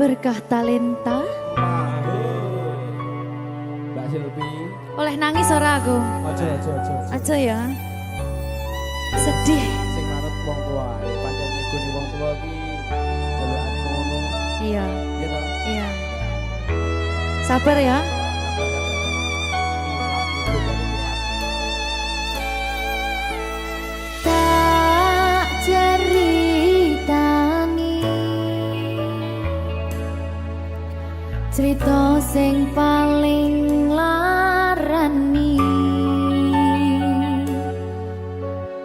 Berkah talenta. Mbak Silvi. Oleh nangis ora aku? Aja. Aja ya. Sedih. Sing manut wong tua, pancen ngikuni wong tua ki jelekane ngono. Iya. Iya toh? Iya. Sabar ya. Tak ceritani cerita sing paling larani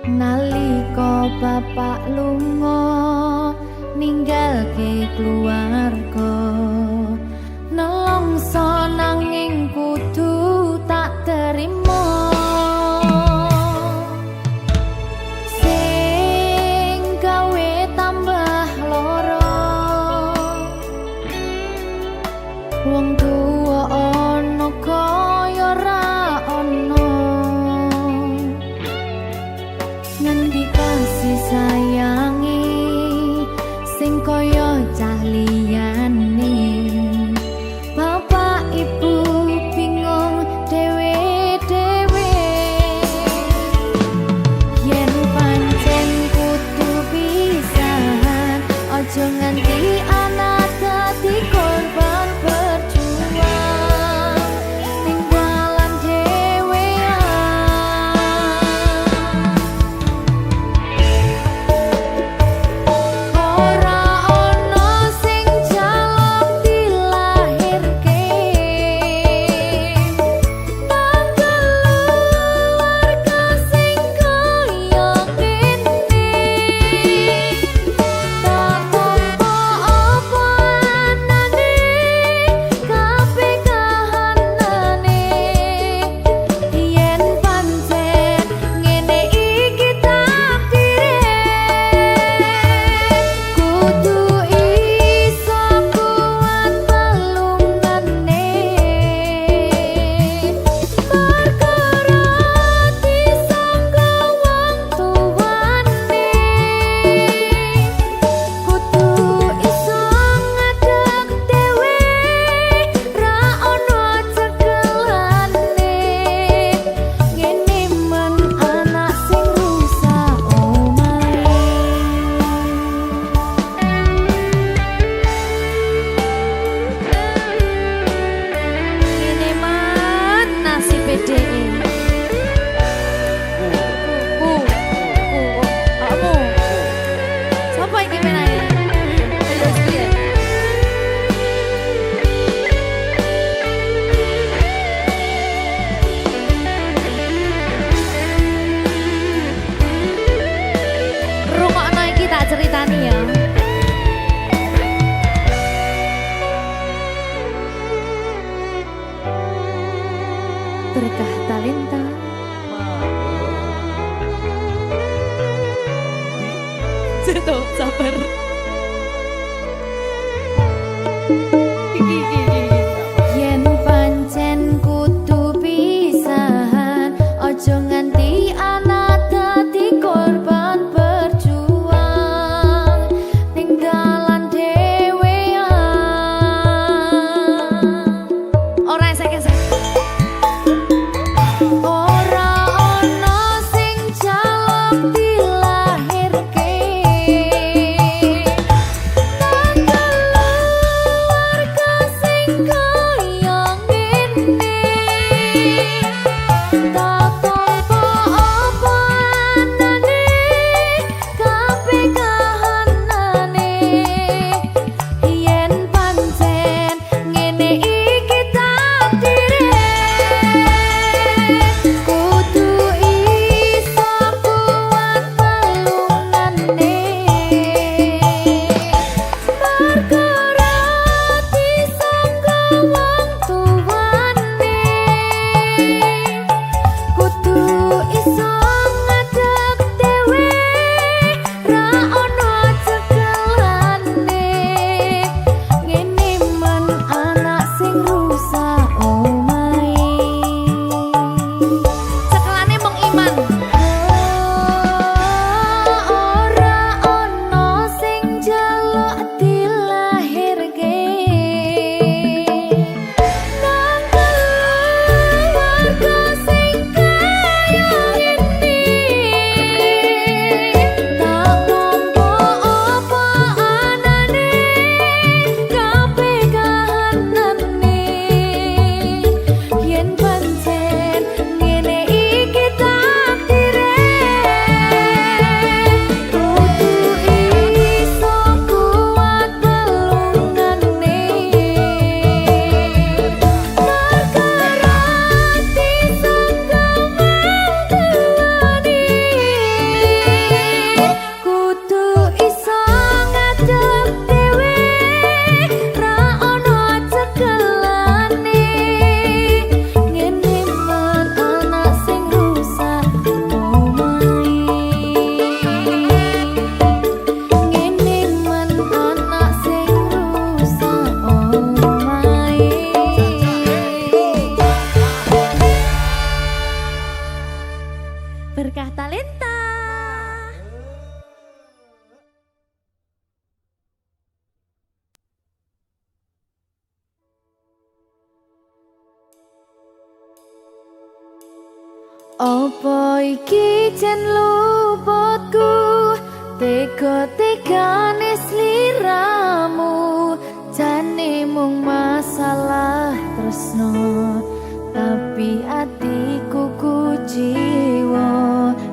nalika bapak lunga ninggalke keluarga nelongso nanging kudu tak terima sing gawe tambah loro wong tuwa ana kaya ra ana ngendi kasih sayangi sing kaya cah liyane bapak ibu bingung dewe-dewe yen pancen kudu pisahan aja nganti anak dadi korban berjuang ning dalan dhewean ora ana sing jaluk dilahirke nang keluarga sing kaya kene tak tampa apa anane kabeh kahanane yen pancen ngene iki takdire kudu iso kuat pelungane perkara disangka wong tuwane kudu iso ngadeg dhewe ra ono cekelane ngene men anak sing rusak omahe ngene men nasib dhewe kamu sapa iki menane ayo piye rungokno iki tak ceritani ya berkah talenta Seto, sabar. Yen pancen kudu pisahan, ojo nganti anak dadi korban berjuang ning dalan dhewean. Ora esek-esek. Ora ono sing jaluk dilahirke Apa iki jan luputku, tega-tegane sliramu, jane mung masalah tresno, tapi atiku kuciwa.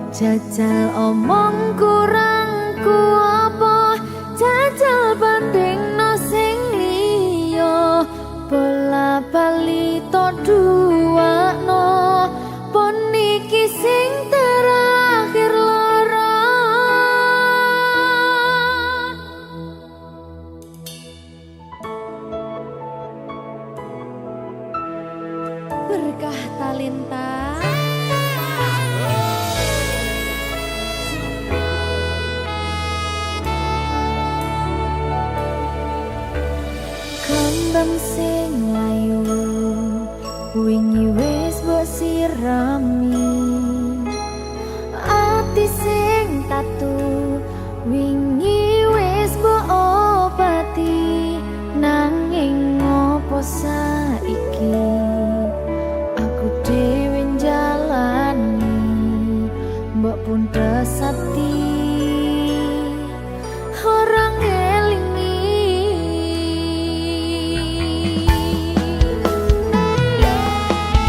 Jajal omong kurangku apa, jajal bandingno sing liya, bola bali to duwakno, pon iki sing terakhir lara. Berkah talenta kembang sing layu wingi wis mbok sirami, ati sing tatu wingi wis mbok obati, nanging ngopo saiki aku dhewe njalani mbok pun desati orang elingi.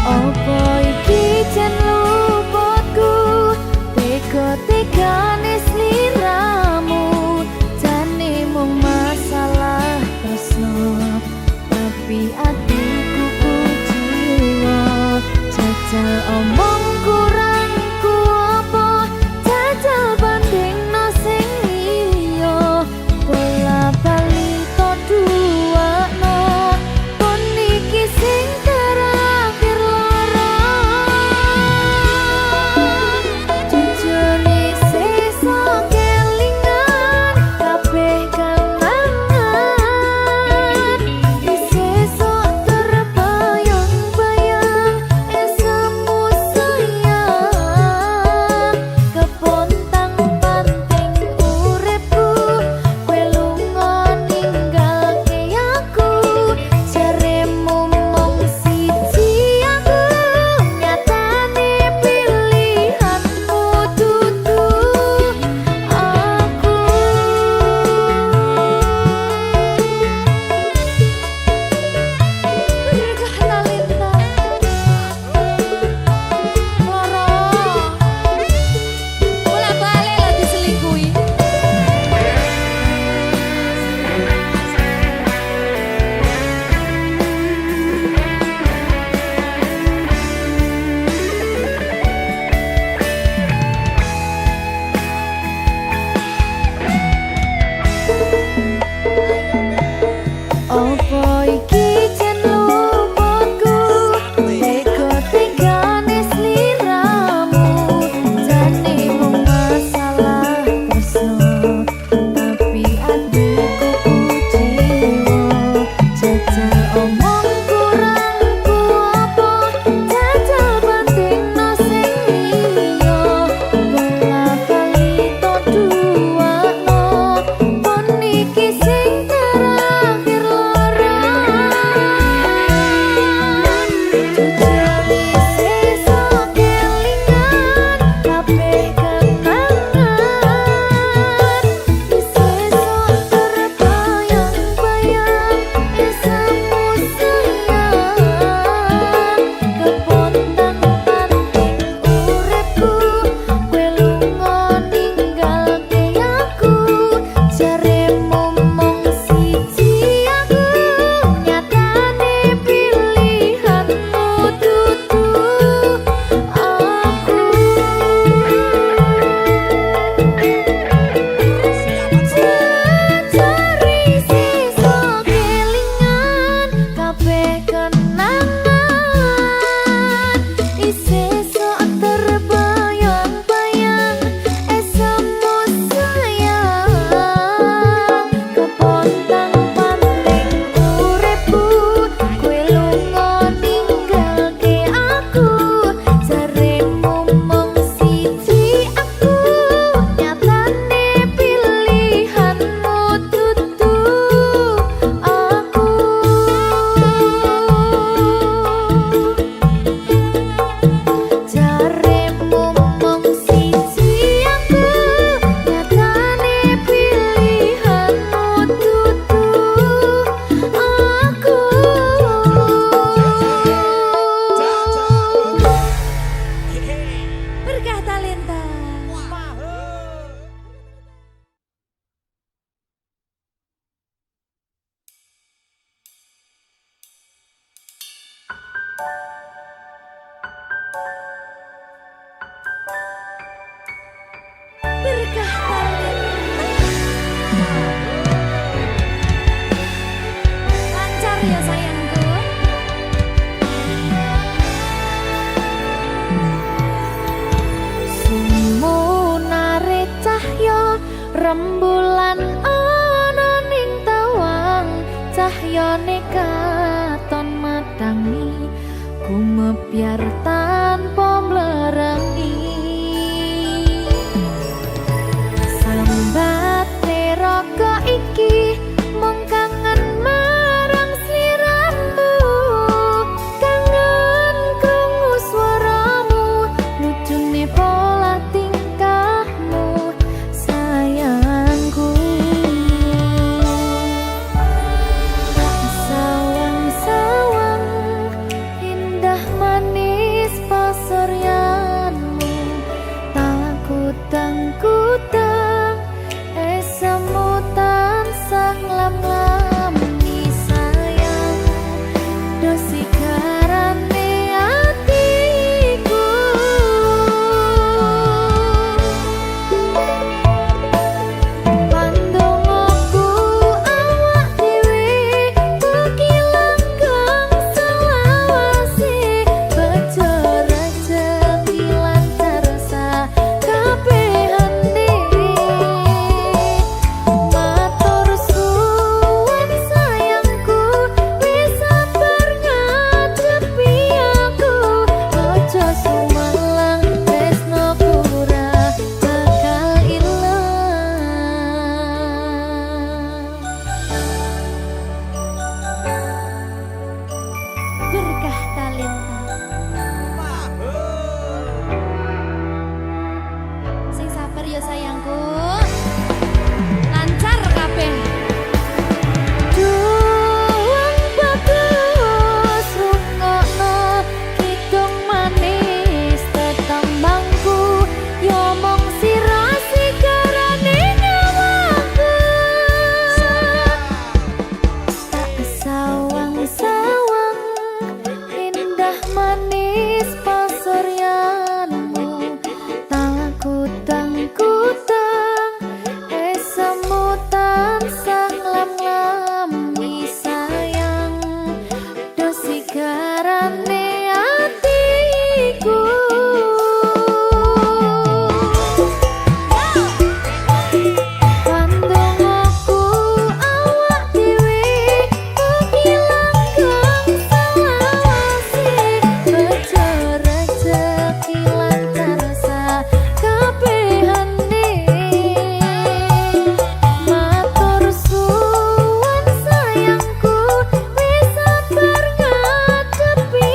Apa iki jan luputku, tega-tegane sliramu, jane mung masalah tresno, tapi atiku kuciwa. Jajal omong kurangku apa, jajal bandingno sing liya, bola bali to duwakno, pon iki sing terakhir lara. Jujur sesa kelingan kabeh kenangan, sesa terbayang-bayang esemu Berkah lancar ya sayangku. Sumunare cahya rembulan ana ning tawang, cahyane katon madangi gumebyar tanpa mlerengi. Sambate raga iki mung kangen marang sliramu, kangen krungu swaramu, lucune pola tingkahmu sayangku. Sawang-sawang indah manis pasuryanmu, takutang-kutang esamu tansah nglam-nglami sayang, dosi garane atiku. Pandongoku awak dhewe ugi langgeng selawase, bejo rejeki lancar sakabehane. Matur suwun sayangku, wis sabar ngadepi aku, ojo sumelang tresnoku ora bakal ilang. Berkah talenta. Sing sabar ya sayangku, lancar kabeh. Duwang bagus rungokno kidung manis tetembangku, yo mong sira sigarane nyawaku. Tak sawang-sawang indah manis pasuryanmu, takutang-kutang esamu tansah nglam-nglami sayang, dosi garane atiku. Pandongoku awak dhewe ugi langgeng selawase, bejo rejeki lancar sakabehane. Matur suwun sayangku, wis sabar ngadepi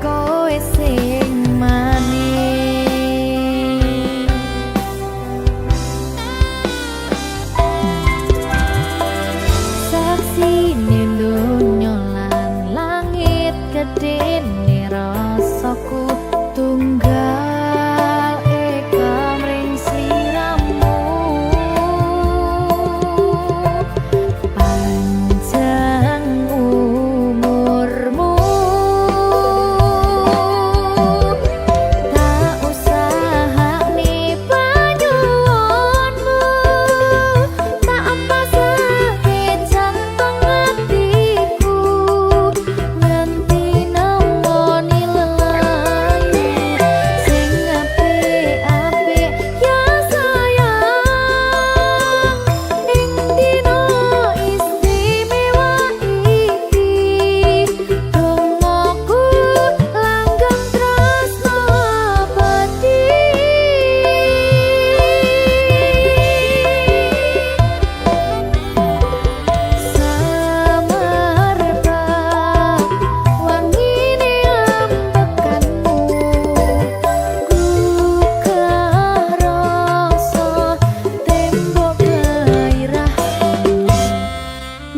kowe sing manis. Saksine donya lan langit gedene rasaku tunggal eka mring sliramu. Panjang umurmu, tak usahane panyuwunmu, tak apasake jantung hatiku, nganti nemoni lelayu sing apik-apik ya sayang. Ing dina istimewa iki dongaku langgeng tresno abadi. Samarba wangine ambekanmu, gugah rasa tembok gairahmu.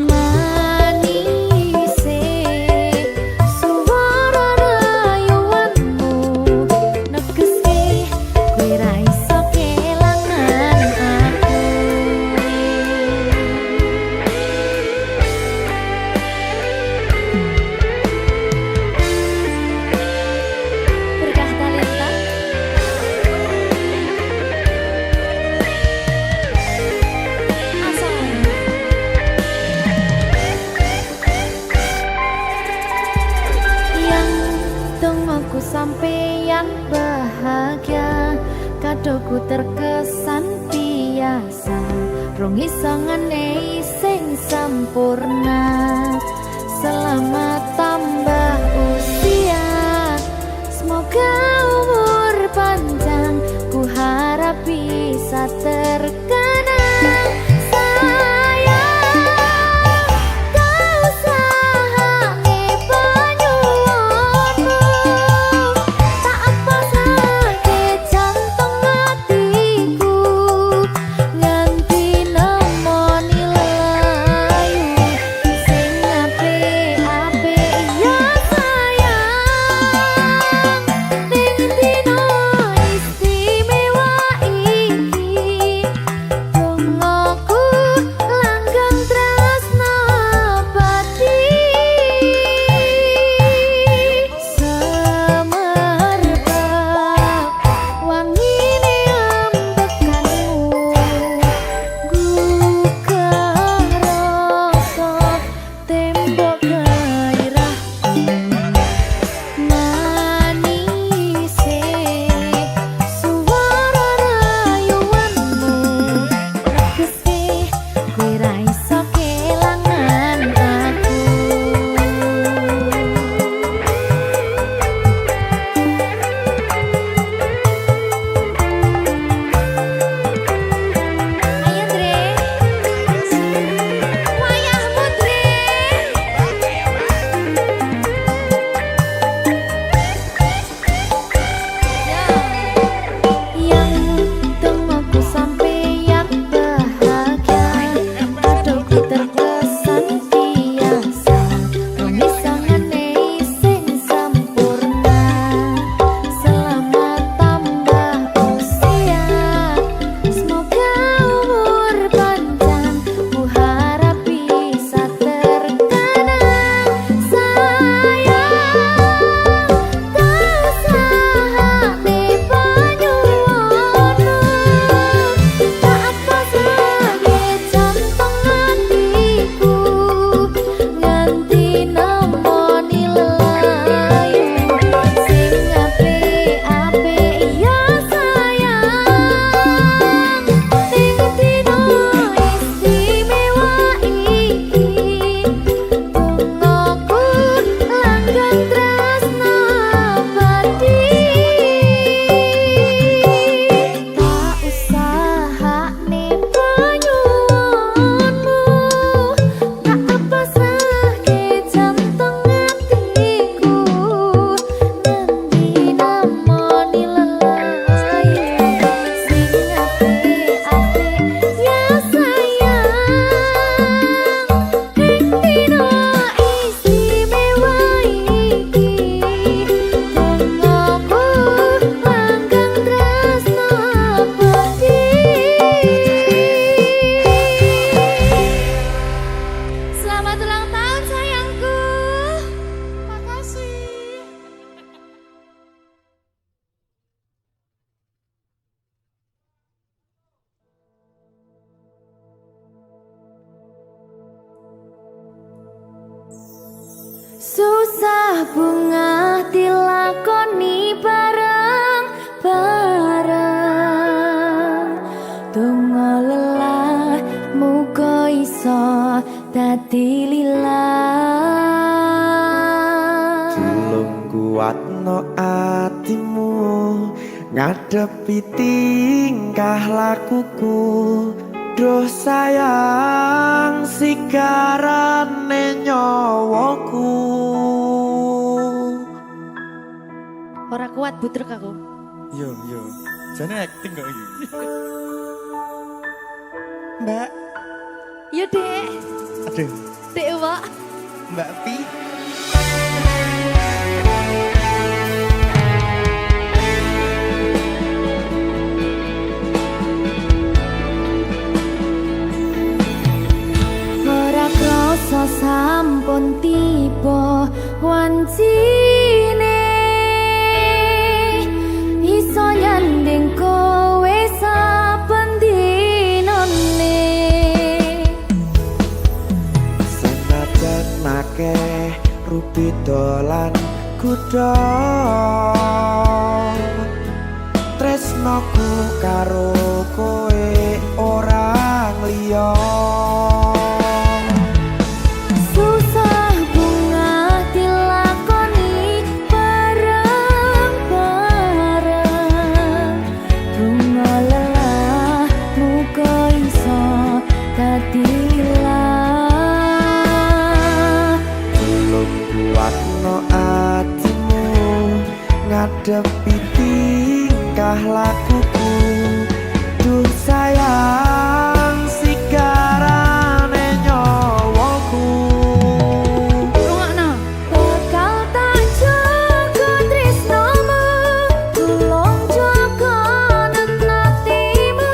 Manise suara rayuanmu negeske kowe ra iso kelangan aku. Berkah talenta asal yang dongaku sampeyan bahagia, kadoku terkesan biasa, rong iso ngenehi sing sempurna. Selamat tambah usia, semoga umur panjang, ku harap bisa terkenang. Sayang, kau usahane panyuwunmu, tak apasake jantung hatiku, nganti nemoni lelayu Susah bunga dilakoni bareng-bareng. Donga lelah muga iso dadi lillah. Tulung kuatno atimu ngadepi tingkah lakuku. Duh sayang sigarane nyawaku. Ora kuat butrek aku. Yo, jane acting kok iki. Mbak, Yo Dek. aduh, Dek Wak. Mbak Pi. Ora krasa sampun tiba wancine. Iso nyanding kowe saben dinane. Senajan akeh rupi dolan kuda. Tresnoku karo kowe ora liya. Susah bunga dilakoni bareng-bareng. Bunga lelah muga iso dadi lillah. Tulung kuatno atimu ngadepi tingkah lakuku. Duh sayang sigarane nyawaku. Rungokno. Bakal tak jaga tresnomu, tulung jaga nenatimu.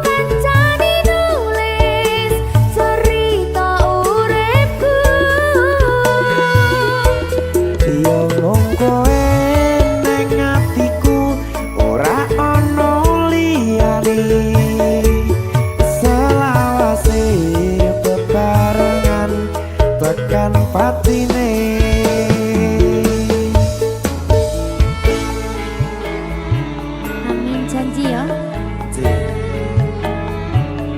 Kancani nulis cerita uripku. Yo mung kowe ning atiku ora ana liyane. Selawase bebarengan tekan patine. Amin janji ya.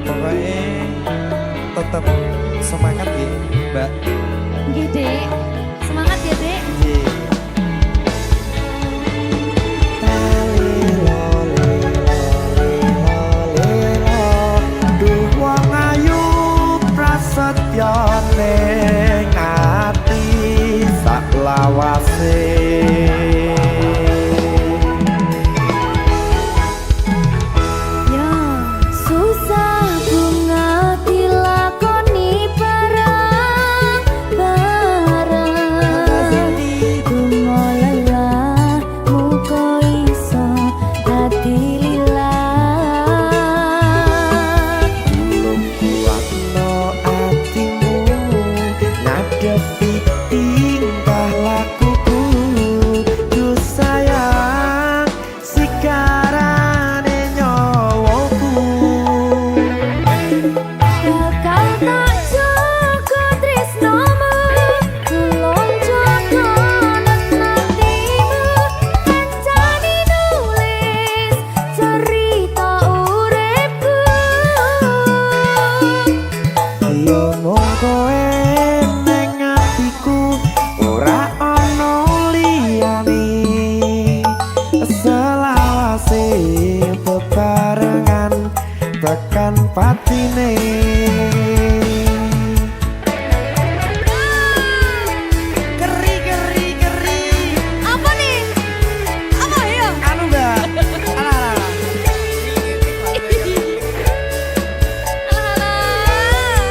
Pokoknya tetap semangat ya, Mbak. Nggih, Dek. Semangat ya, Dek. Duh wong ayu prasetyo ning ati sak lawase. Ya, susah bunga dilakoni bareng-bareng. Bunga lelah muga iso dadi lillah. Tulung kuatno atimu ngadepi tingkah lakuku. Duh sayang sigarane nyawaku. Bakal tak jaga tresnomu, tulung jaga nenatimu. Kancani nulis cerita uripku. Yo mung kowe ning atiku ora ana liyane. Selawase bebarengan tekan patine. Geri. Apa nih? Apa ya? Anu Mbak. Alah. Alah.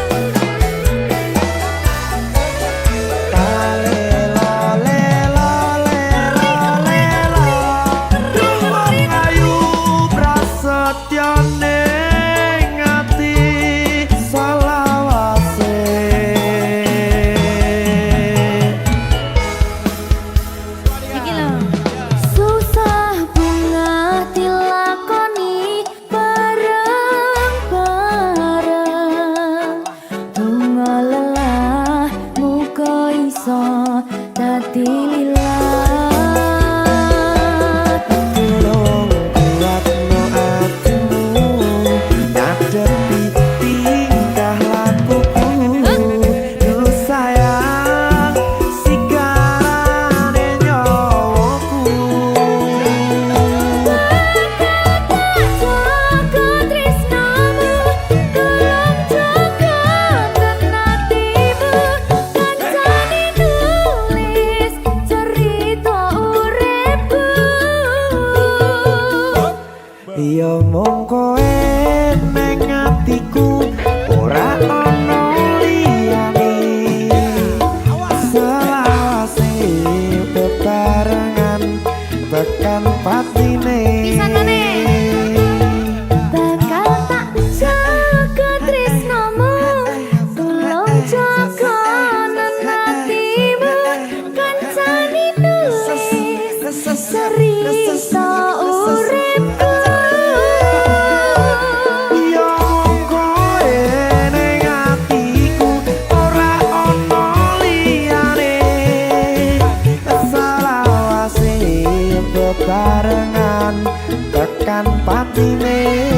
patine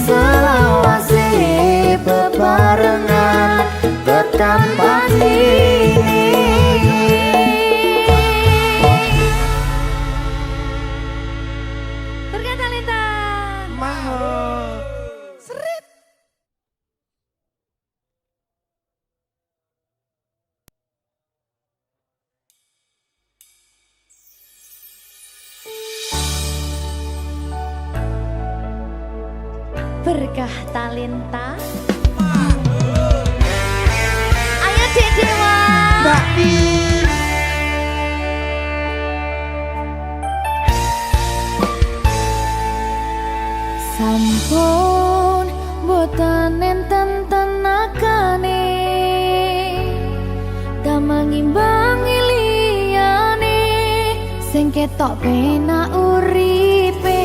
selawase bebarengan tekan patine. Berkat Talenta. Mahal Seret. Berkah Talenta. Ayo Dek Dewa. Mbak Din. Sampun boten enten tenagane damel ngimbangi liyane sing ketok penak uripe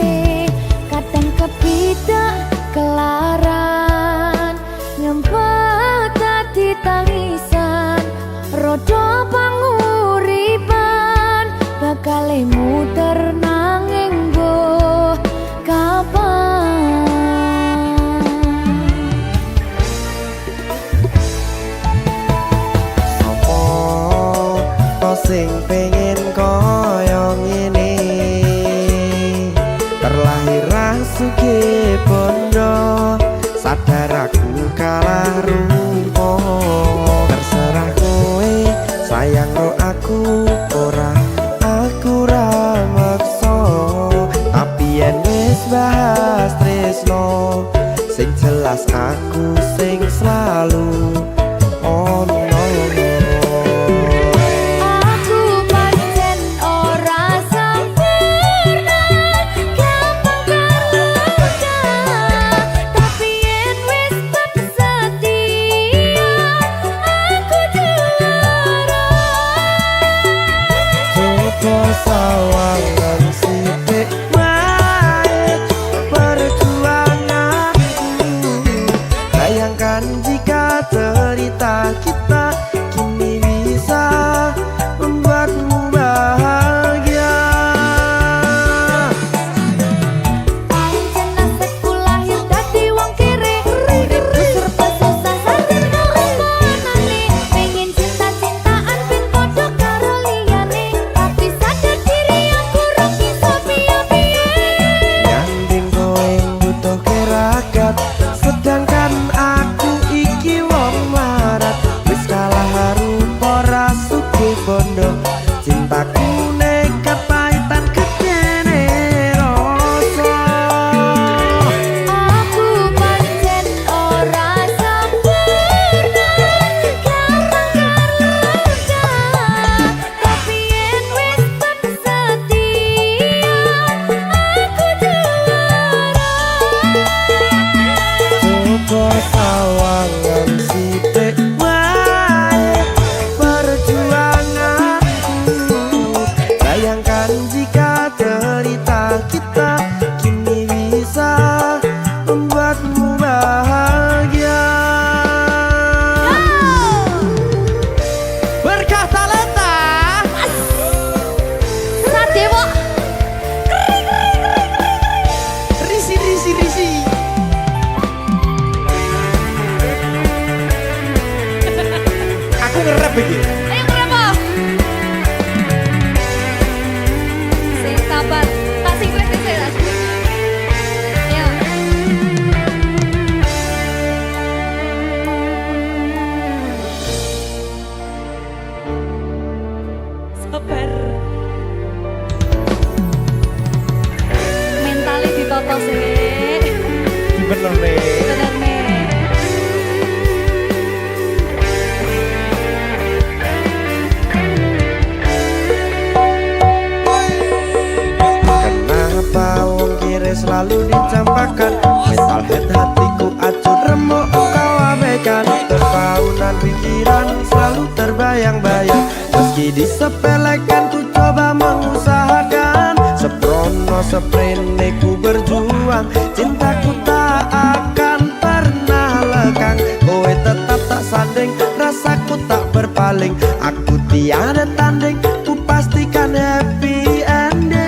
kadang kepidak kelaran nyempet dadi tangisan rodo panguripan bakal muter nanging boh kapan. Sing pengen koyo ngene terlahir sugih bondo sadar aku kalah rumpo terserah kowe sayang ro aku ora aku ra maksa tapi yen wis bahas tresno sing jelas aku sing selalu ono. Sawangan sithik wae perjuanganku bayangkan jika cerita kita kini bisa membuatmu bahagia. Pancen nasibku lahir dadi wong kere uripku serba susah sadar kelakonane pengen cinta-cintaan ben padha karo liyane tapi sadar diri aku ora bisa piye-piye. Nyanding kowe butuh keragat sedangkan aku iki wong marat wis kalah rupa ra sugih bondo cintaku nekat pahitan gedene rasa. Aku pancen ora sempurna karang tapi yen wis setia aku juara. Coba sawangan sithik wae perjuanganku bayangkan jika cerita kita kini bisa membuatmu bahagia. Berkah Talenta Sadewo risi. Aku ngerep iki. ayo berapa? Sing sabar, tak sing kritis ya. Ayo. Sabar. Mentalnya ditoto sih. Bener nih. Bener nih. Kenapa wong kiri selalu dicampakkan mental head hatiku acuh remuk kau abaikan terpaunan pikiran selalu terbayang-bayang meski disepelekan ku coba mengusahakan seprono seprene ku berjuang cintaku tak akan pernah lekang kowe tetap tak sanding rasaku tak berpaling aku tiada tanding ku pastikan happy ending.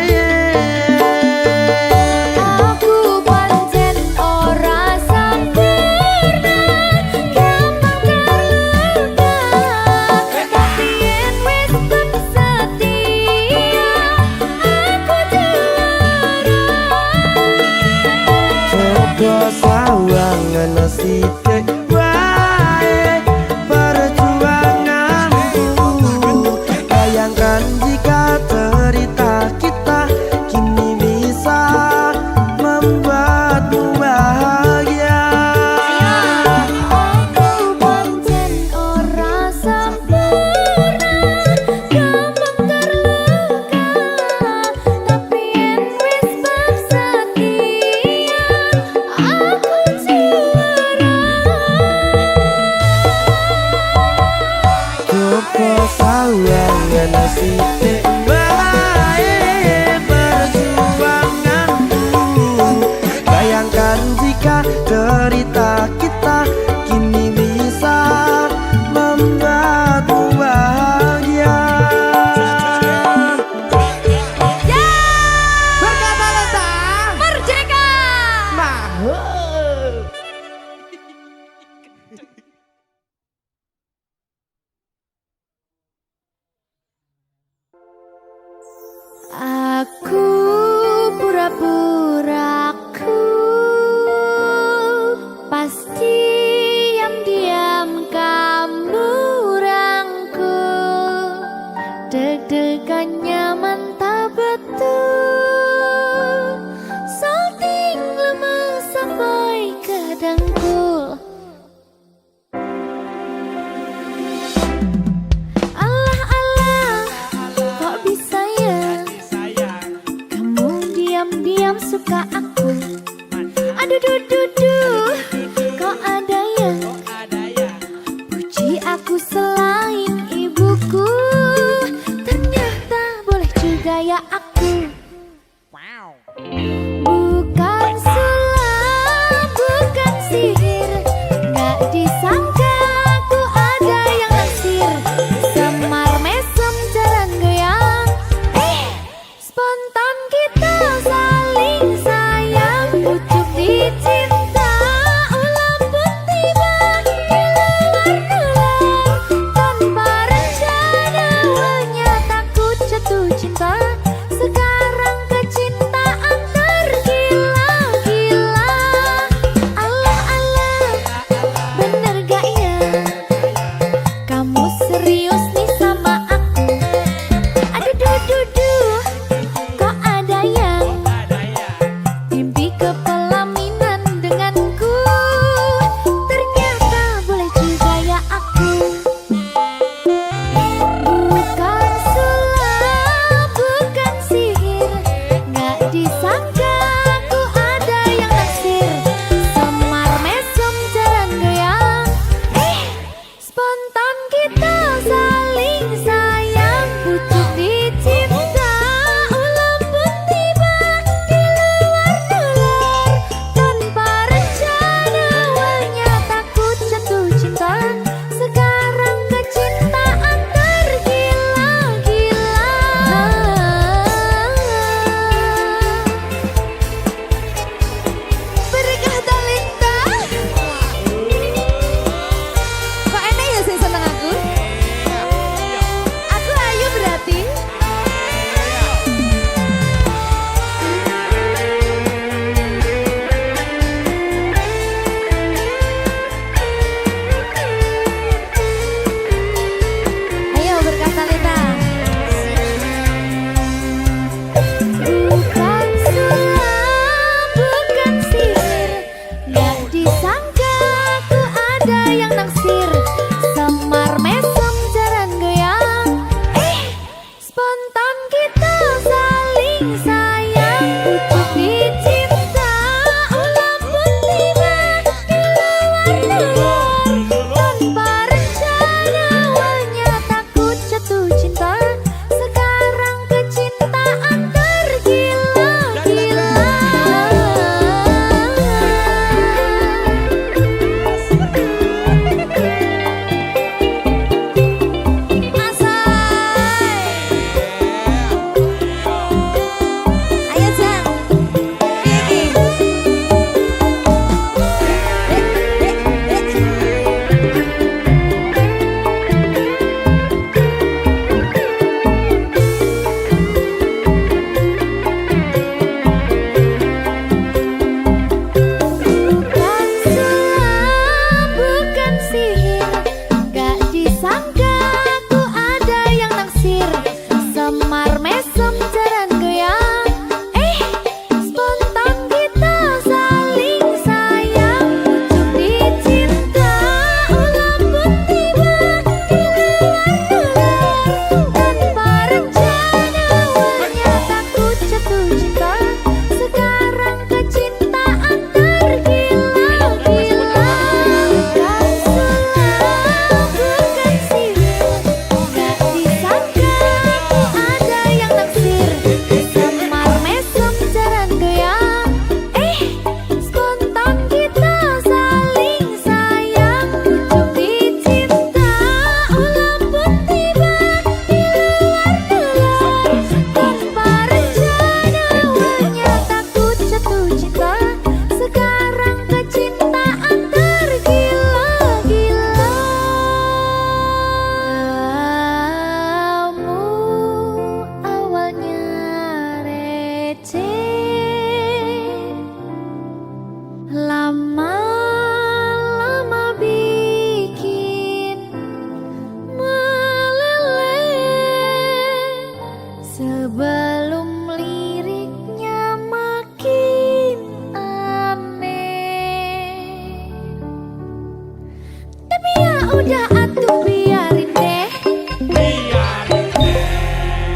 udah atuh biarin deh.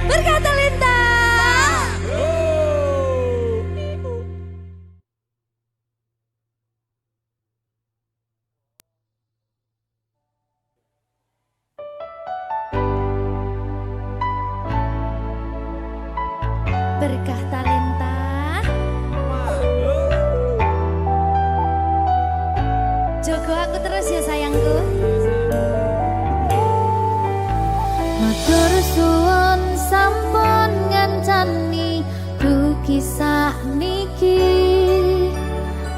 Berkata Lintang. Berkah talenta. Jogo aku terus ya sayangku. Matur suwun sampun ngancani ku kisah niki.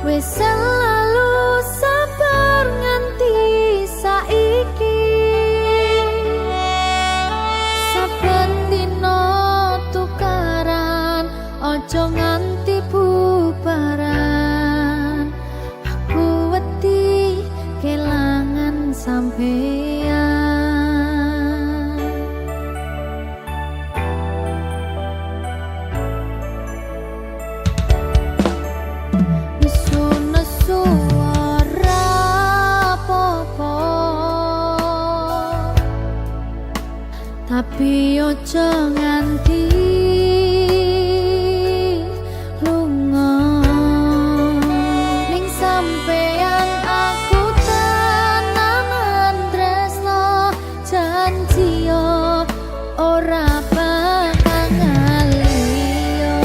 Wis selalu sabar nganti saiki. Saben dino tukaran ojo nganti bubaran. Aku wedi kelangan sampeyan. Nesu-nesu ora apa-apa, tapi ojo nganti lunga. Ning sampeyan aku tenanan tresno, janji yo ora bakal ngaliyo.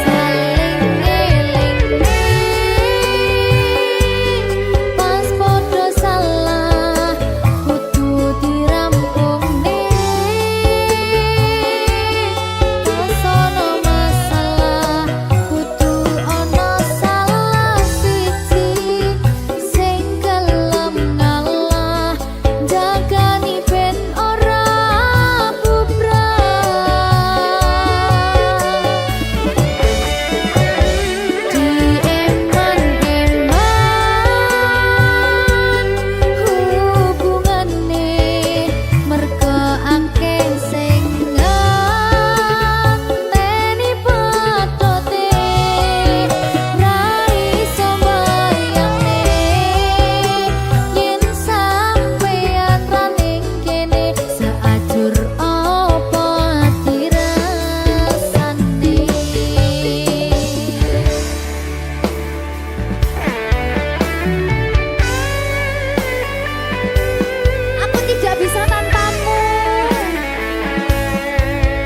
Saling ngelingi pas podo salah kudu dirampung pas ono masalah kudu ono salah siji sing gelem ngalah jagani ben ora bubrah. Dieman-eman hubungane merga akeh sing ngenteni patote ra iso mbayangne yen sampeyan ra ning kene saajur apa dirasane. Aku tidak bisa tanpamu.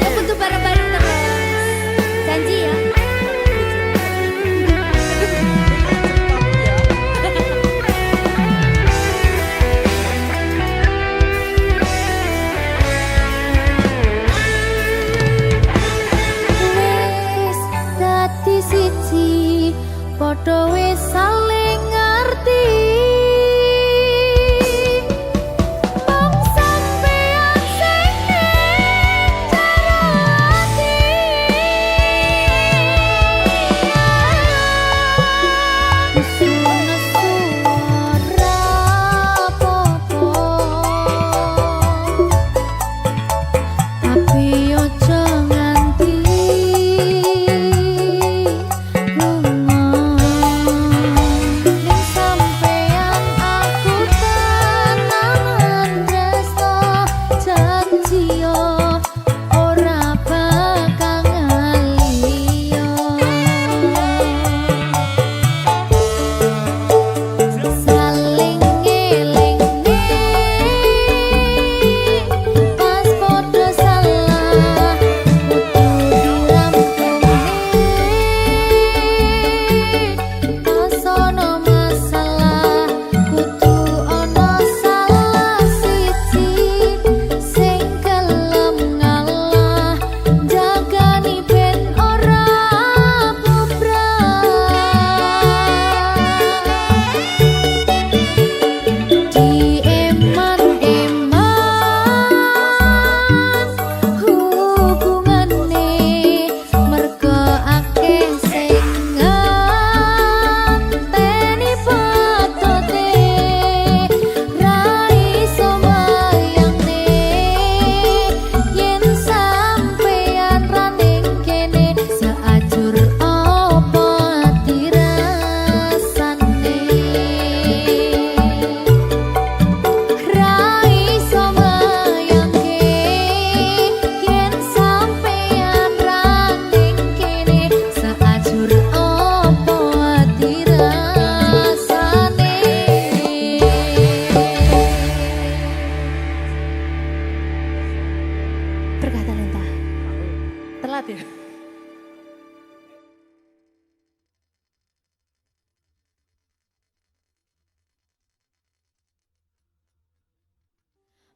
Ya butuh bareng-bareng terus. Janji ya. Wis dadi siji, padha wis saling ngerti. Wong sampeyan sing ning jero ati. Nesu-nesu ora apa-apa, tapi ojo nganti lunga. Ning sampeyan aku tenanan tresno, janji yo ora bakal ngaliyo.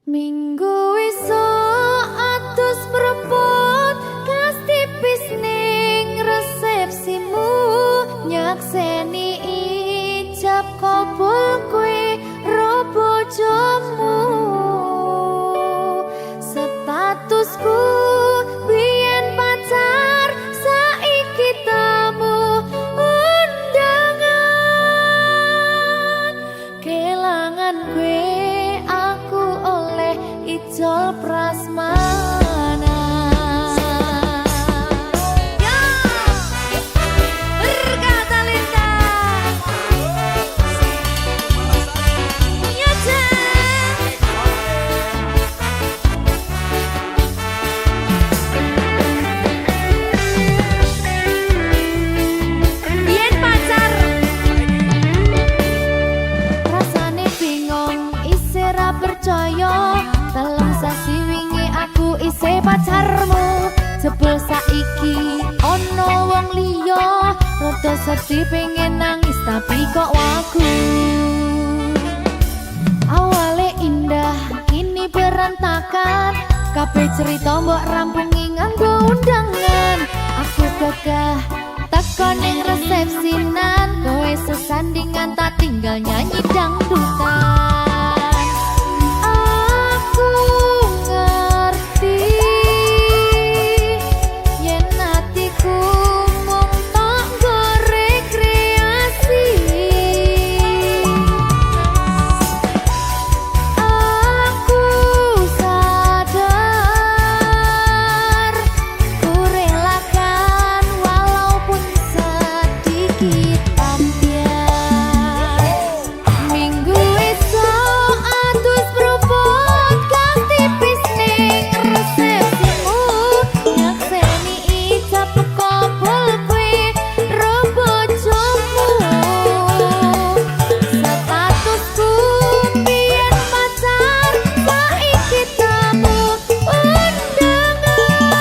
Minggu esuk atus prepot kas tipis ning resepsimu nyakseni ijab kabul kowe ro bojomu statusku biyen pacar saiki tamu undangan kelangan kowe aku oleh ijol prasmana. Ya, berkata Linda. Ya, Cek. Biyen pacar rasane bingung isih ra percaya telung sasi wingi aku isih pacarmu jebul saiki ono wong liya rada sedih pengen nangis tapi kok wagu awale indah kini berantakan kabeh cerita mbok rampungi nganggo undangan aku gagah teko ning resepsinan kowe sesandingan tak tinggal nyanyi dangdutan aku ngerti yen atiku mung tok nggo rekreasi aku sadar ku relakan walaupun sedikit ambiar minggu esok atus propot kang tipis ning resepsimu nyakseni ijab kabul kowe ro bojomu statusku biyen pacar saiki tamu undangan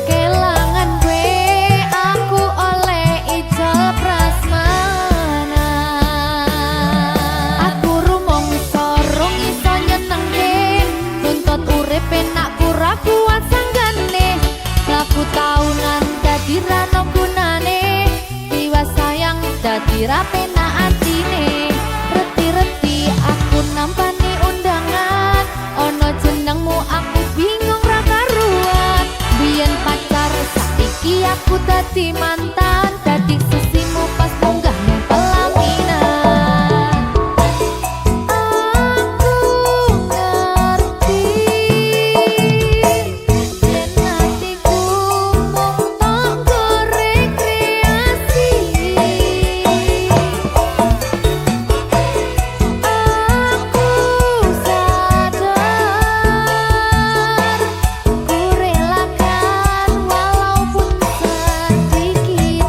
kelangan kowe aku oleh ijol prasmana aku rumangsa rong iso nyenengke nuntut urip enak ora kuat sanggane laku taunan dadi ra ono gunane tiwas sayang dadi ra penak atine reti-reti aku nampani undangan ono jenengmu aku bingung ra karuan biyen pacar saiki aku dadi mantan dadi sesimu pas munggah ning pelaminan aku ngerti yen atiku mung tok nggo rekreasi aku sadar ku relakan walaupun sedikit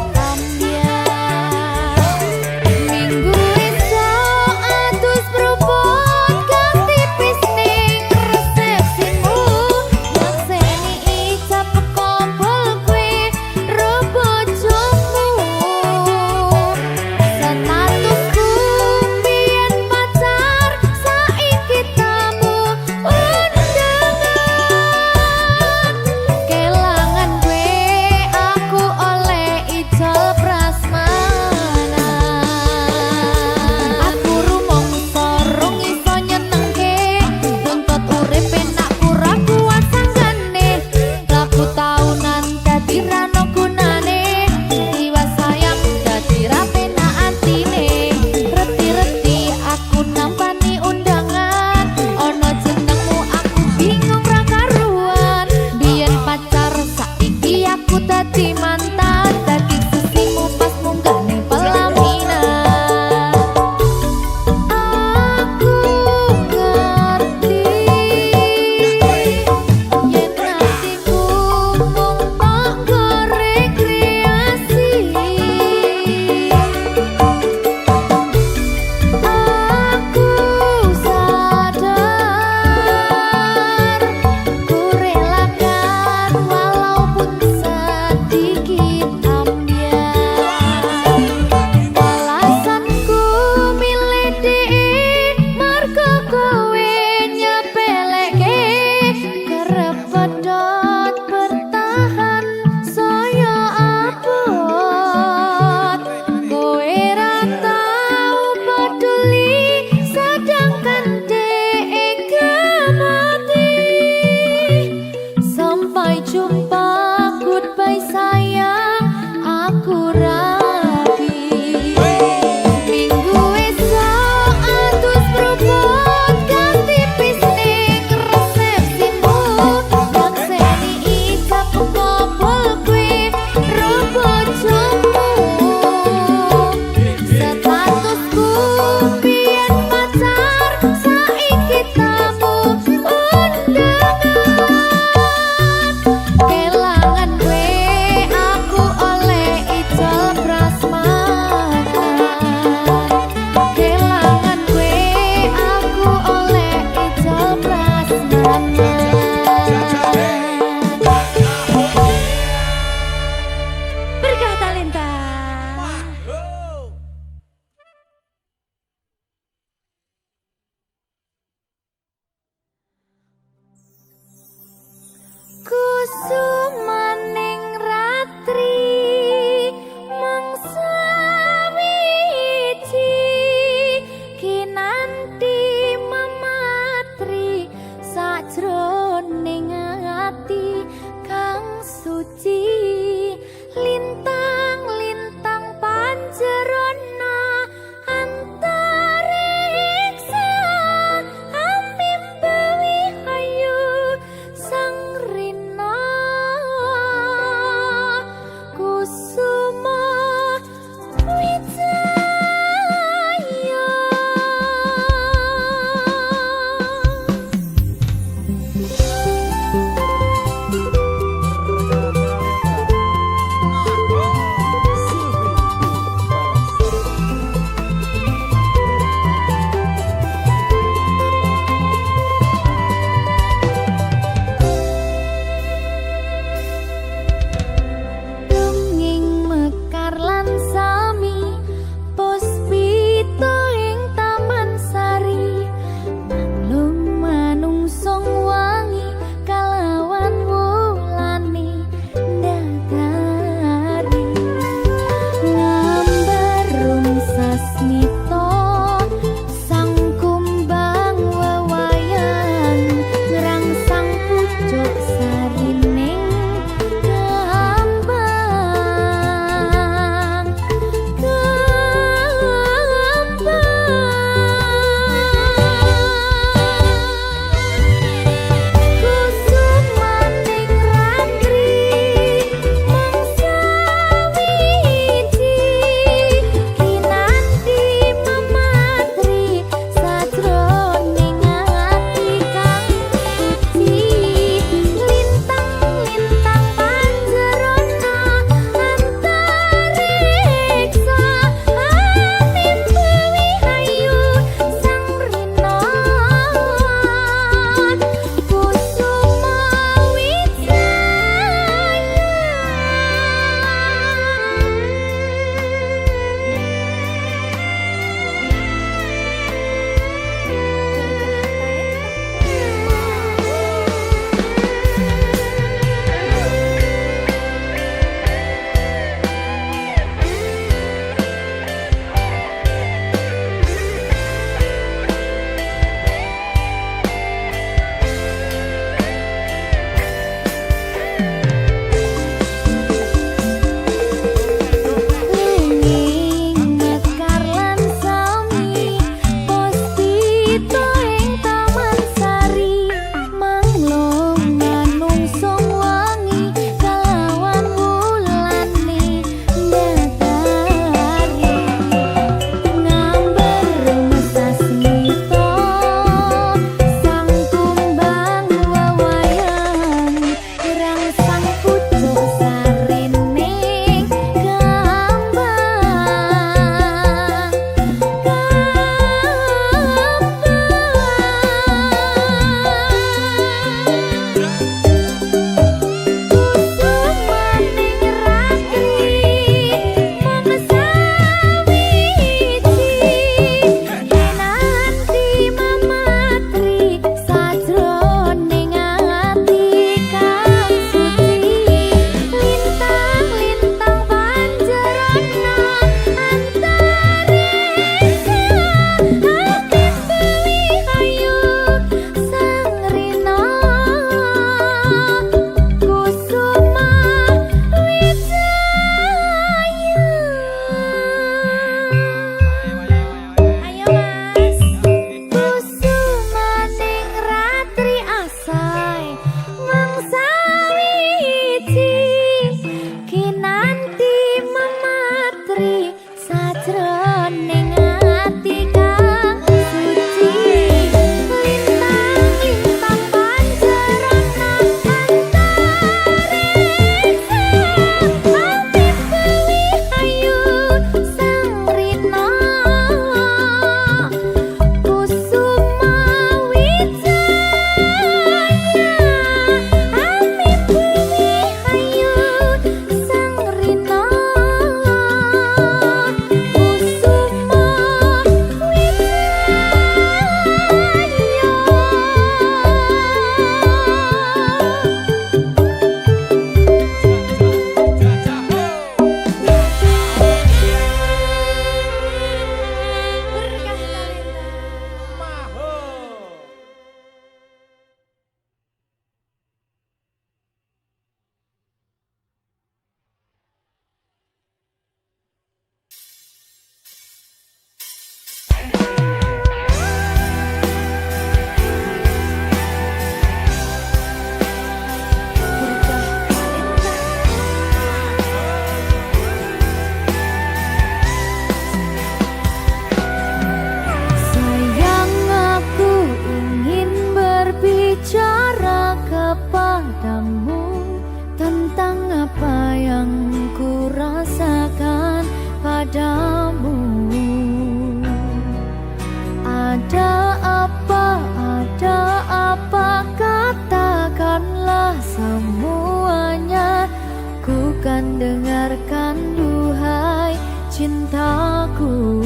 aku.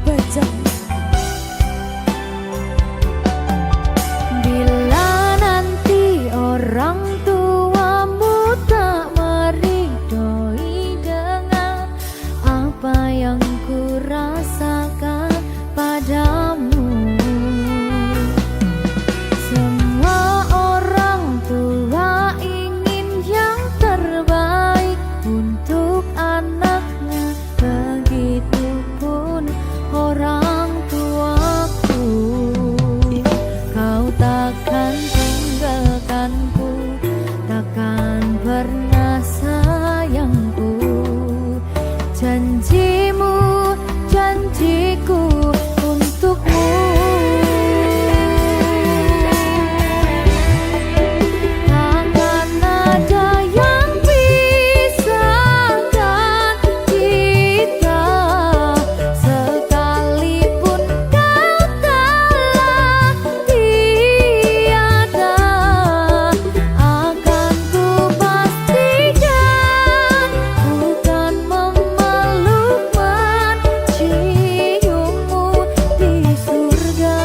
Bajak. Bila nanti orang tuamu tak meridhoi dengan apa yang ku rasakan padamu. Semua orang tua ingin yang terbaik untuk anaknya, begitupun orang tuaku. Kau takkan tinggalkanku, takkan pernah sayangku. Janjimu, janjiku untukmu. Takkan ada yang pisahkan kita, sekalipun kau telah tiada. Akan ku pastikan bukan memeluk menciummu di surga.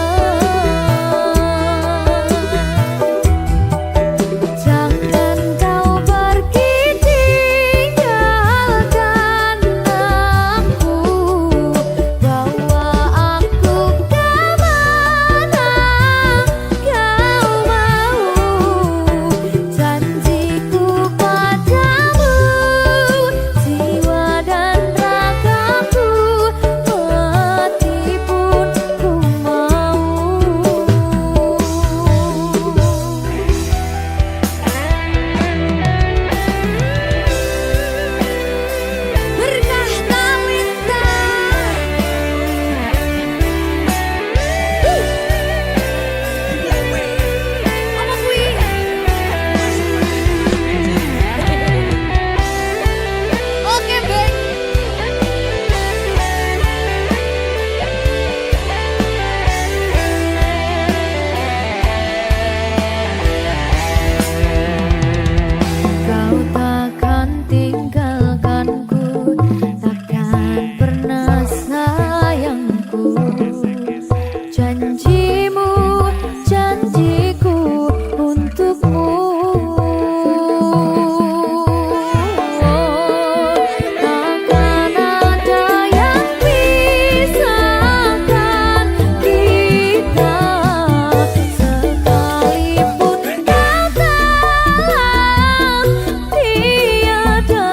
Jangan kau pergi tinggalkan aku, bawa aku kemana kau mau. Janjiku padamu, jiwa dan ragaku, mati pun ku mau. Berkah Talita. Apa kuwi? Oke, Bang. Kau takkan tinggalkanku, takkan pernah sayangku. Janjimu, janjiku untukmu. Takkan ada yang pisahkan kita, sekalipun kau telah tiada.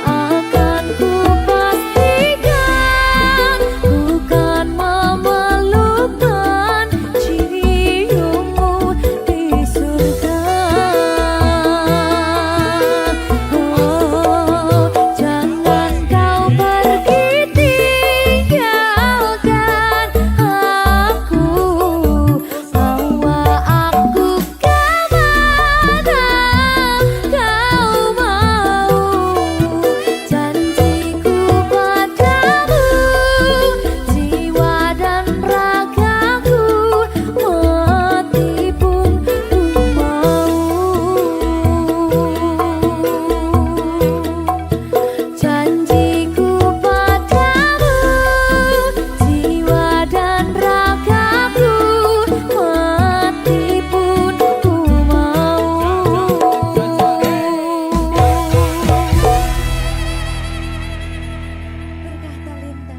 Akan ku pastikan bukan memeluk menciummu di surga. Oh, jangan kau pergi tinggalkan aku, bawa aku kemana kau mau. Janjiku padamu, jiwa dan ragaku, mati pun ku mau. Janjiku padamu, jiwa dan ragaku, mati pun ku mau. Berkah Talenta.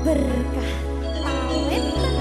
Berkah Talenta.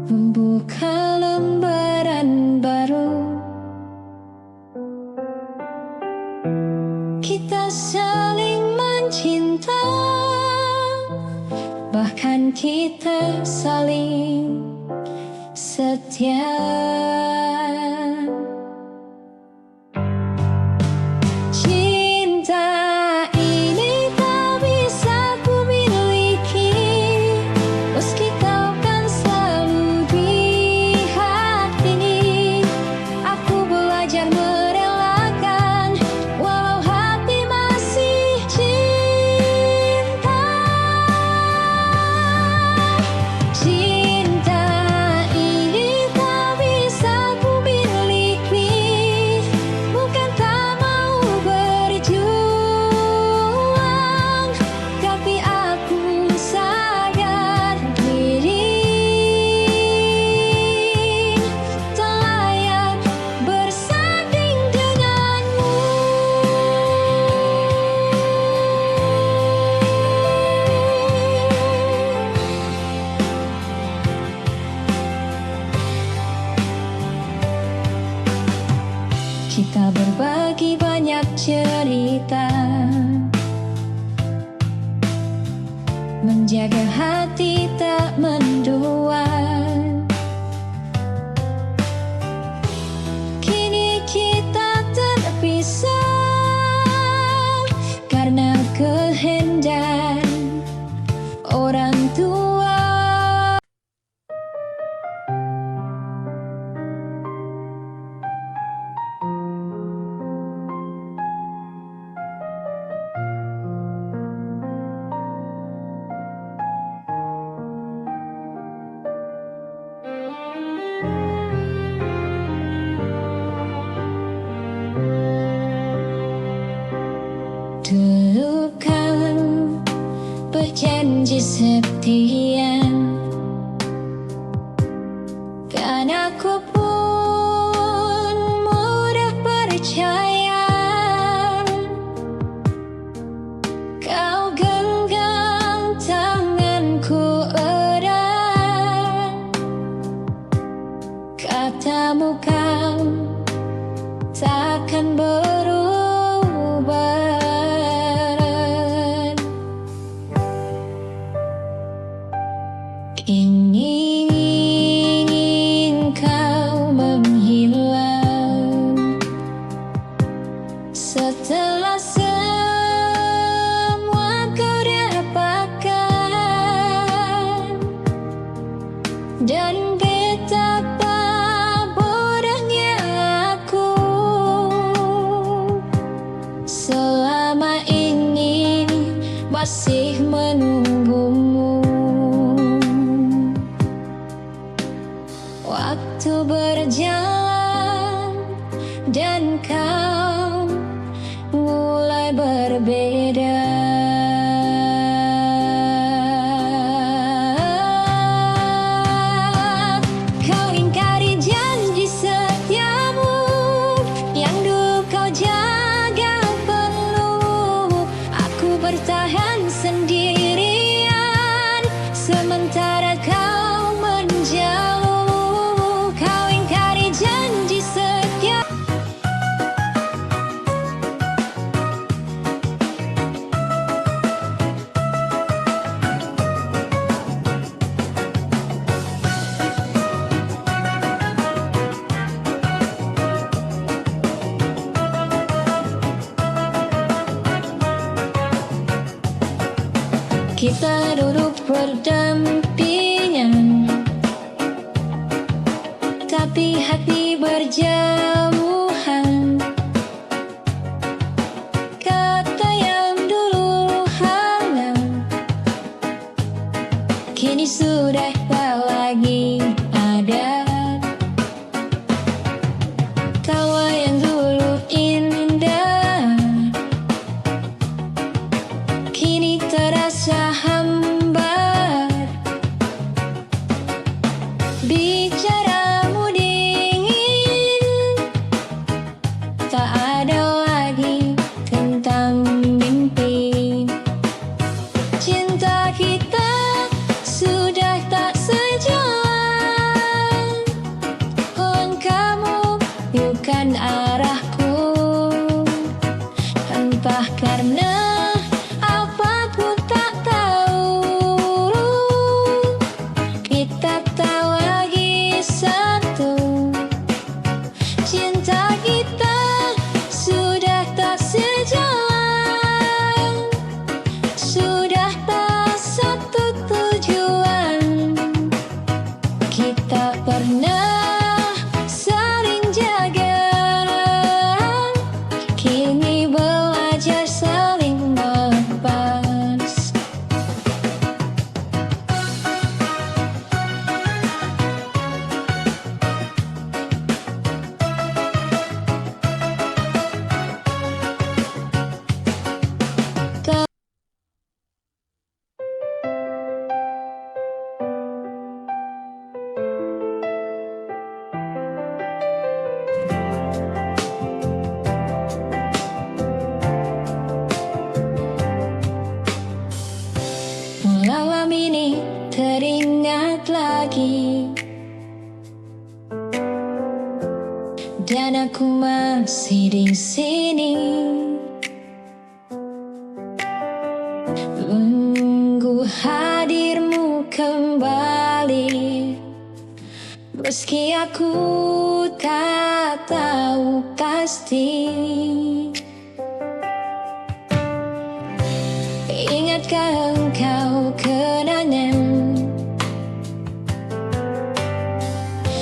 membuka lembaran baru. Kita saling mencinta, bahkan kita saling setia. Cinta ini tak bisa ku miliki, meski kau kan selalu di hati. Aku belajar merelakan, walau hati masih cinta. Cinta ini tak bisa ku miliki, bukan tak mau berjuang, tapi aku sadar diri tak layak bersanding denganmu. Kita berbagi banyak cerita, menjaga hati tak mendua. Kini kita terpisah karena kehendak orang tua. Dulu kan berjanji setia, kan aku pun mudah percaya. Kau genggam tanganku erat, katamu kau takkan berubah. Ingin kau menghilang setelah semua kau dapatkan, dan betapa bodohnya aku selama ini masih menunggumu. Waktu berjalan dan kau mulai berbeda. Kau ingkari janji setiamu yang dulu kau jaga penuh. Aku bertahan sendirian sementara kau menjauh. Kau ingkari janji setia. Kita duduk berdampingan, tapi hati berjauhan. Kata yang dulu hangat kini sudah tak lagi ada. Tawa yang dulu indah kini terasa hambar. Bicaramu dingin, tak ada lagi tentang mimpi. Cinta kita sudah tak sejalan. lagi, dan aku masih di sini menunggu hadirmu kembali. Meski aku tak tahu pasti, ingatkah engkau kenangan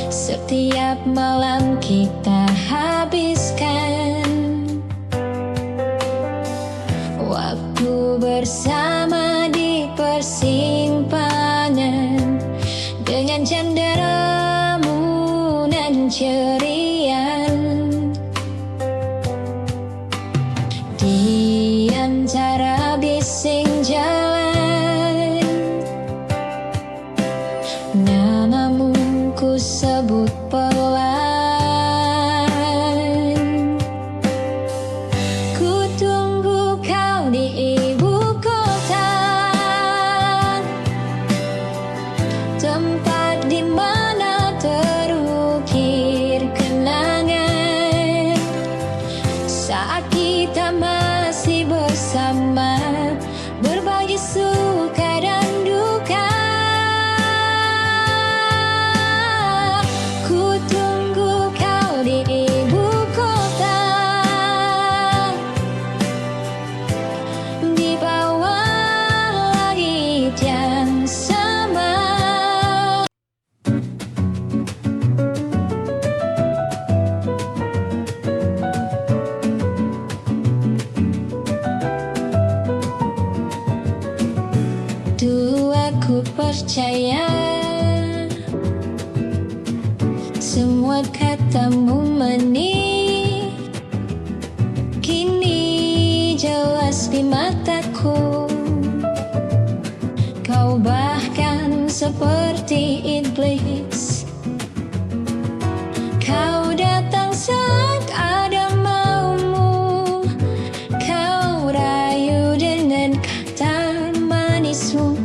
setiap malam kita habiskan waktu bersama di persimpangan dengan cenderamu nan cerian. Di antara bising jalan, namamu ku sebut pelan. Ku tunggu kau di ibu kota, tempat di mana terukir kenangan saat kita masih bersama, berbagi suka dan duka. Ku tunggu kau di ibu kota, di bawah langit yang sama. Dulu aku percaya semua katamu manis, kini jelas di mataku. Kau bahkan seperti iblis, kau datang saat ada maumu. Kau rayu dengan kata manismu.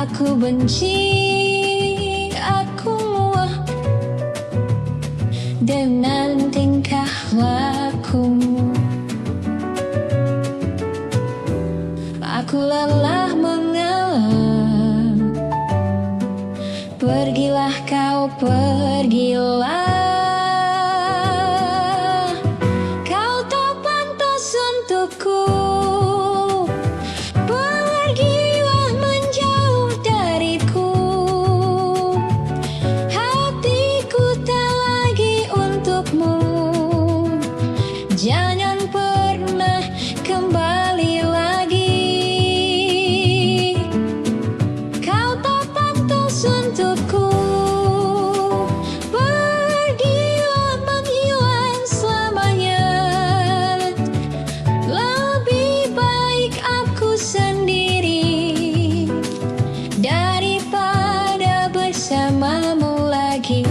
Aku benci, aku muak dengan tingkah lakumu. Aku lelah mengalah, pergilah kau, pergilah. Kau tak pantas untukku. Pergilah menjauh dariku. Hatiku tak lagi untukmu. Jangan pernah kembali lagi. Kau tak pantas untukku. Pergilah menghilang selamanya. Lebih baik aku sendiri daripada bersamamu lagi.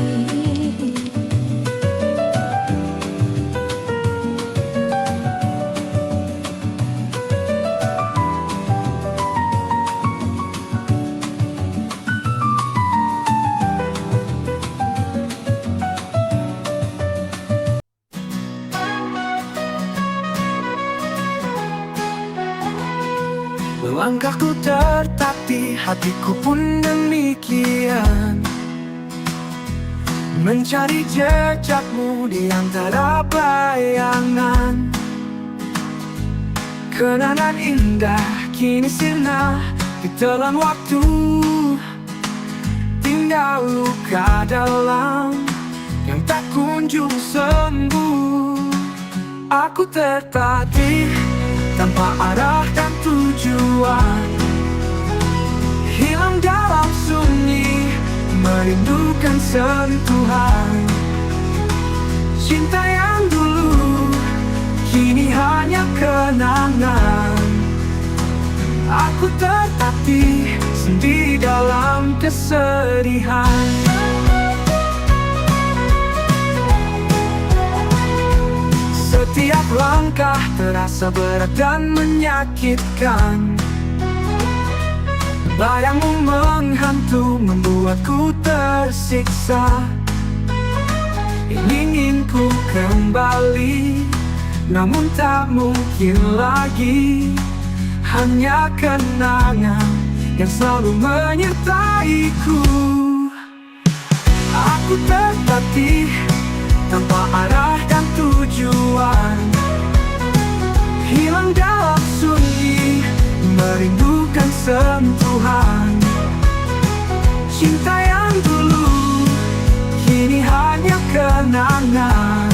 Langkahku tertatih, hatiku pun demikian, mencari jejakmu di antara bayangan. Kenangan indah kini sirna ditelan waktu, tinggal luka dalam yang tak kunjung sembuh. Aku tertatih tanpa arah dan tujuan, hilang dalam sunyi, merindukan sentuhan. Cinta yang dulu kini hanya kenangan. Aku tertatih sendiri dalam kesedihan. Setiap langkah terasa berat dan menyakitkan. Bayangmu menghantu membuat membuatku tersiksa. Ingin ku kembali, namun tak mungkin lagi. Hanya kenangan yang selalu menyertaiku. Aku tertatih tanpa arah dan tujuan, hilang dalam sunyi, merindukan sentuhan. Cinta yang dulu kini hanya kenangan.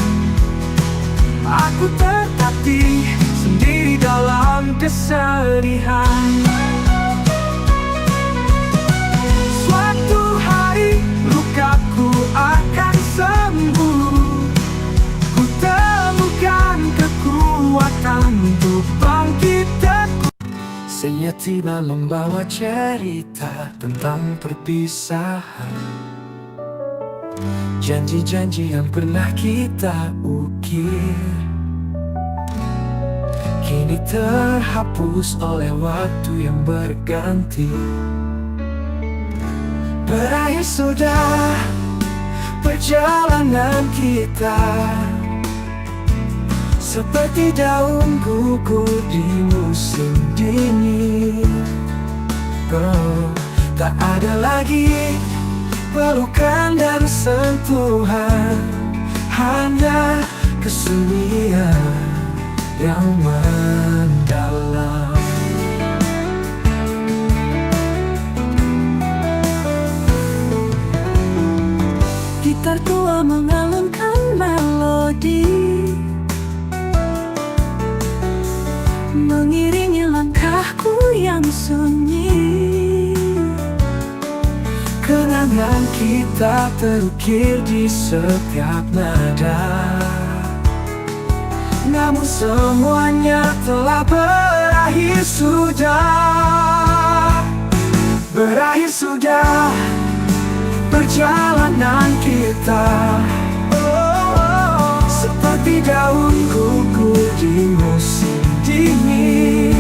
Aku tertatih sendiri dalam kesedihan. Suatu hari lukaku akan sembuh. Ku temukan kekuatan untuk bangkit. Saya tiba membawa cerita tentang perpisahan, janji-janji yang pernah kita ukir, kini terhapus oleh waktu yang berganti. Berakhir sudah perjalanan kita, seperti daun gugur di musim dingin. Oh, tak ada lagi pelukan dan sentuhan, hanya kesunyian yang mendalam. Gitar tua mengalunkan melodi, mengiringi langkahku yang sunyi. Kenangan kita terukir di setiap nada, namun semuanya telah berakhir sudah. Berakhir sudah perjalanan kita, seperti daun gugur di musim dingin.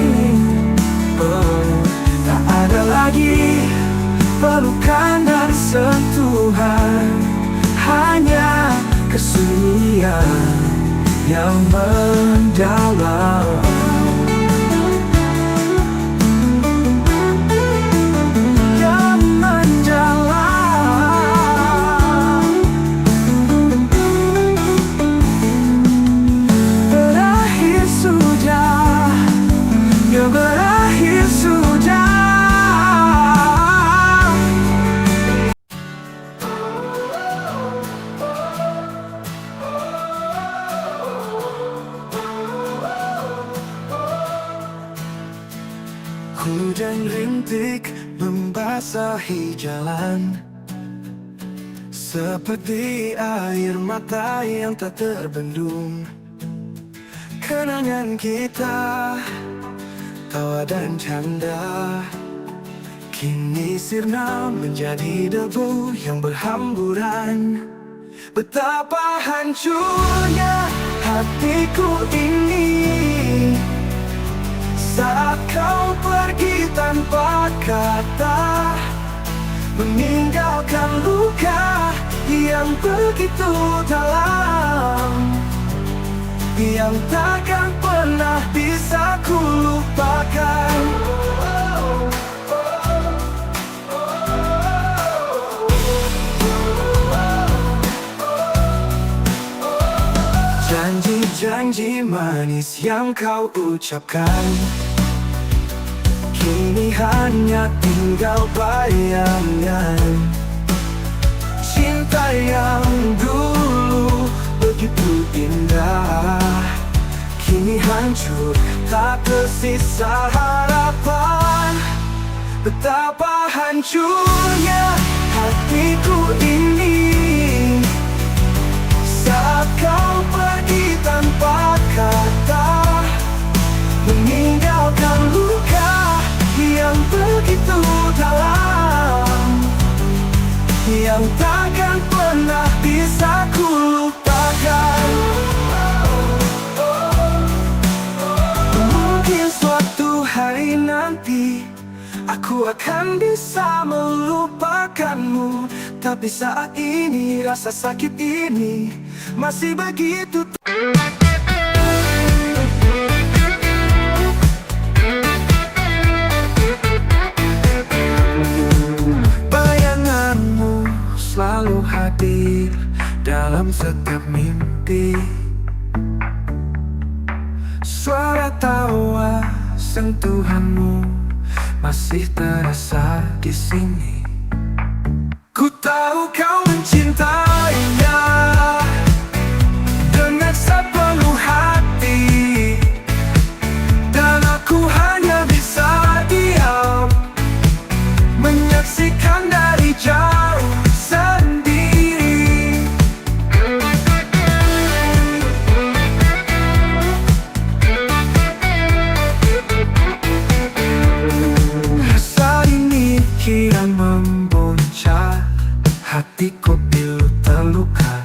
Tak ada lagi pelukan dan sentuhan, hanya kesunyian yang mendalam. Yang mendalam. Berakhir sudah, ya berakhir sudah. Hujan rintik membasahi jalan, seperti air mata yang tak terbendung. Kenangan kita, tawa dan canda, kini sirna menjadi debu yang berhamburan. Betapa hancurnya hatiku ini saat kau pergi tanpa kata, meninggalkan luka yang begitu dalam, yang takkan pernah bisa ku lupakan. Janji-janji manis yang kau ucapkan, kini hanya tinggal bayangan. Cinta yang dulu begitu indah, kini hancur, tak tersisa harapan. Betapa hancurnya hatiku ini saat kau pergi tanpa kata, meninggalkan luka yang begitu dalam, yang takkan pernah bisa ku lupakan. Mungkin suatu hari nanti Aku akan bisa melupakanmu, tapi saat ini rasa sakit ini masih begitu. Bayanganmu selalu hadir dalam setiap mimpi. Suara tawa sentuhanmu masih terasa di sini. Ku tahu kau mencintainya dengan sepenuh hati, dan aku hanya bisa diam menyaksikan dari jauh sendiri. Rasa ini kian membuncah, hatiku pilu terluka.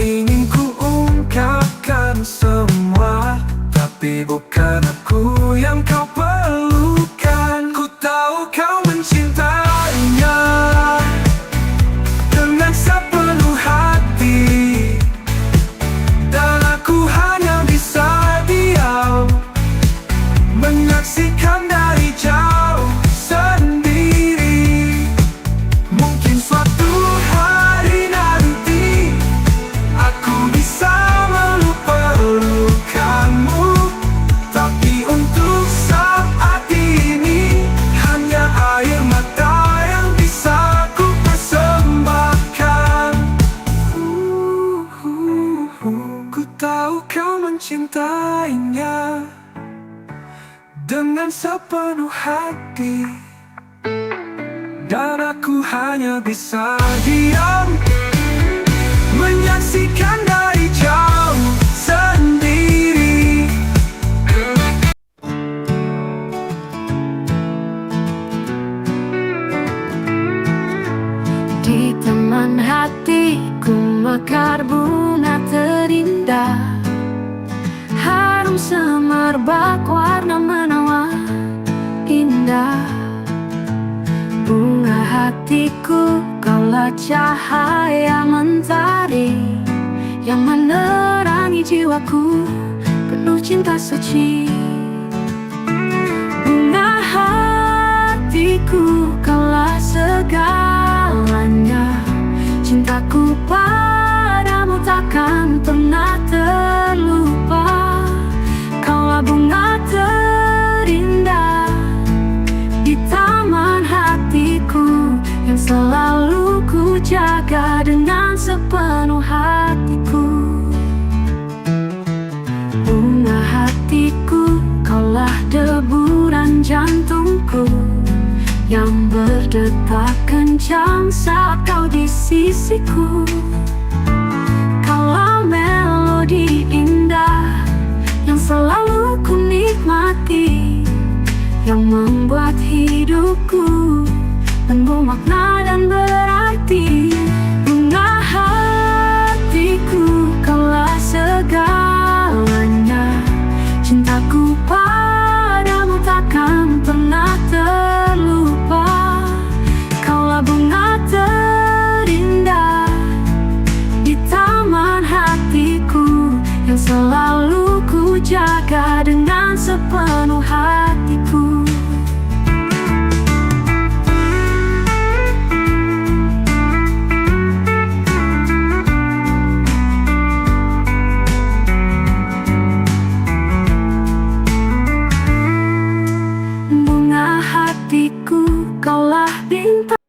Ingin ku ungkapkan semua, tapi bukan aku yang kau perlukan. Ku tahu kau mencintainya dengan sepenuh hati, dan aku hanya bisa diam menyaksikan dari jauh sendiri. Mungkin suatu hari nanti aku bisa melupakanmu, tapi untuk saat ini hanya air mata yang bisa ku persembahkan. Ku tahu kau mencintainya dengan sepenuh hati, dan aku hanya bisa diam menyaksikan dari jauh sendiri. Di taman hatiku mekar bunga terindah, harum semerbak warna menawan indah. Bunga hatiku, kaulah cahaya mentari yang menerangi jiwaku penuh cinta suci. Bunga hatiku, kaulah segalanya, cintaku padamu takkan pernah terlupa. Kaulah bunga terindah di taman hatiku, yang selalu ku jaga dengan sepenuh hatiku. Bunga hatiku, kaulah deburan jantungku yang berdetak kencang saat kau di sisiku. Kaulah melodi indah yang selalu ku nikmati, yang membuat hidupku penuh makna dan berarti. Bunga hatiku, kaulah segalanya, cintaku padamu takkan pernah terlupa. Kaulah bunga terindah di taman hatiku, yang selalu ku jaga dengan sepenuh hatiku. Bunga hatiku, kaulah bintang.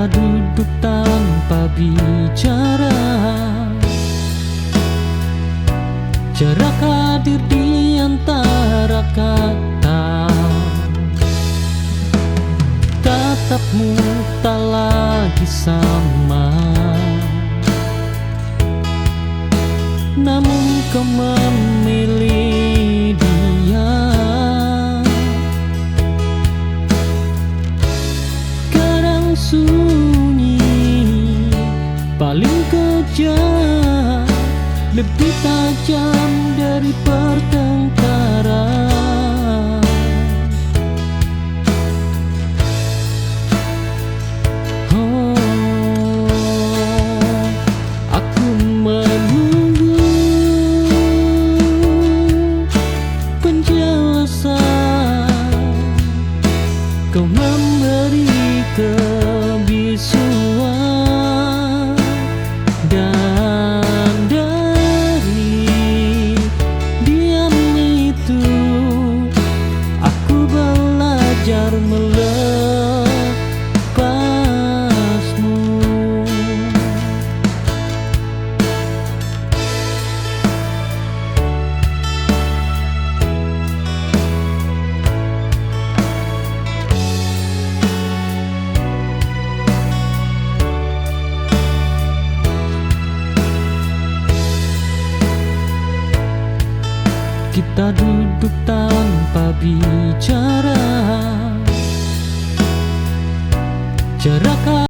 Kita duduk tanpa bicara, jarak hadir di antara kata. Tatapmu tak lagi sama, namun kau memilih dia. Kadang sunyi paling kejam, lebih tajam dari pertengkaran. Oh, aku menunggu penjelasan, kau memberi kebisuan, dan dari diam itu aku belajar melepasmu. Kita duduk tanpa bicara, jarak